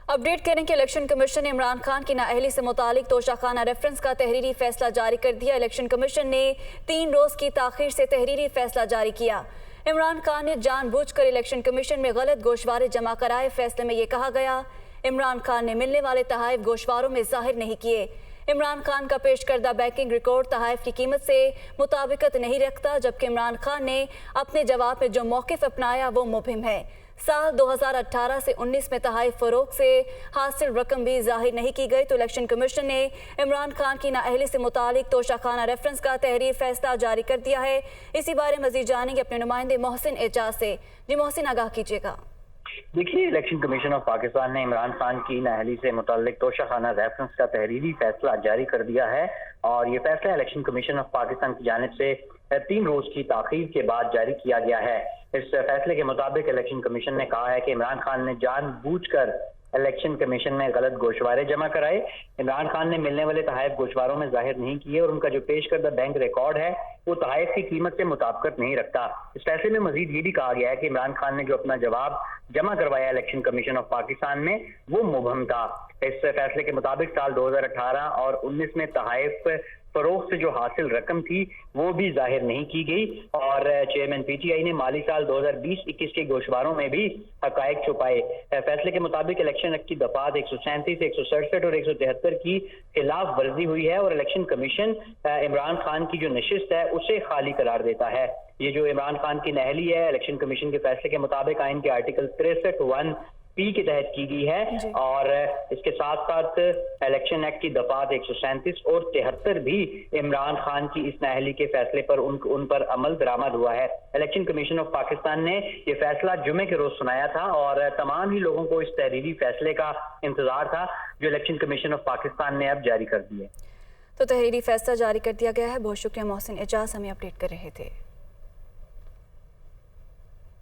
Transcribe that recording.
Update करें कि election commission ने इमरान खान की नाअहली से मुतालिक तोशाखाना रेफरेंस का तहरीरी फैसला जारी कर दिया। इलेक्शन कमीशन ने 3 रोज की ताखीर से तहरीरी फैसला जारी किया। इमरान खान ने जानबूझकर इलेक्शन कमीशन में गलत गोशवारे जमा कराए। फैसले में ये कहा गया, इमरान खान ने मिलने वाले तहाइफ गोशवारों में जाहिर नहीं किए। इमरान खान का पेश करदा बैंकिंग रिकॉर्ड तहाइफ की कीमत से मुताबिकत नहीं रखता, जबकि इमरान खान ने अपने जवाब में जो मौक़िफ़ अपनाया वो मुबहिम है। साल 2018 से 19 में तहाइफ फरोख से हासिल रकम भी जाहिर नहीं की गई, तो इलेक्शन कमीशन ने इमरान खान की नाअहली से मुतालिक तोशाखाना रेफरेंस का तहरीर फैसला जारी कर दिया है। इसी बारे मजीद जानेंगे अपने नुमाइंदे मोहसिन एजाज से। जी मोहसिन, आगाह कीजिएगा। देखिए, इलेक्शन कमीशन ऑफ पाकिस्तान ने इमरान खान की नाअहली से मुताल्लिक तोशाखाना रेफरेंस का तहरीरी फैसला जारी कर दिया है और ये फैसला इलेक्शन कमीशन ऑफ पाकिस्तान की जानिब से 3 रोज की ताखीर के बाद जारी किया गया है। इस फैसले के मुताबिक इलेक्शन कमीशन ने कहा है कि इमरान खान ने जानबूझकर इलेक्शन कमीशन में गलत गोशवारे जमा कराए। इमरान खान ने मिलने वाले तहाइफ गोशवारों में जाहिर नहीं किए और उनका जो पेश करदा बैंक रिकॉर्ड है वो तहाइफ की कीमत से मुताबिकत नहीं रखता। इस फैसले में मजीद ये भी कहा गया है कि इमरान खान ने जो अपना जवाब जमा करवाया इलेक्शन कमीशन ऑफ पाकिस्तान में वो मुबहम था। इस फैसले के मुताबिक साल 2018 और 19 में तहाइफ फरोख से जो हासिल रकम थी वो भी जाहिर नहीं की गई और चेयरमैन पीटीआई ने माली साल 2020-21 के गोशवारों में भी हकायक छुपाए। फैसले के मुताबिक इलेक्शन एक्ट की दफात 137, 167 और 173 की खिलाफ वर्जी हुई है और इलेक्शन कमीशन इमरान खान की जो नशिस्त है उसे खाली करार देता है। ये जो इमरान खान की नाअहली है इलेक्शन कमीशन के फैसले के मुताबिक आइन के आर्टिकल 63(1)P के तहत की गई है और इसके साथ साथ इलेक्शन एक्ट की दफात 137 और 73 भी इमरान खान की इस नाअहली के फैसले पर उन पर अमल दरामद हुआ है। इलेक्शन कमीशन ऑफ पाकिस्तान ने ये फैसला जुमे के रोज सुनाया था और तमाम ही लोगों को इस तहरीरी फैसले का इंतजार था जो इलेक्शन कमीशन ऑफ पाकिस्तान ने अब जारी कर दिए। तो तहरीरी फैसला जारी कर दिया गया है। बहुत शुक्रिया मोहसिन एजाज, हमें अपडेट कर रहे थे।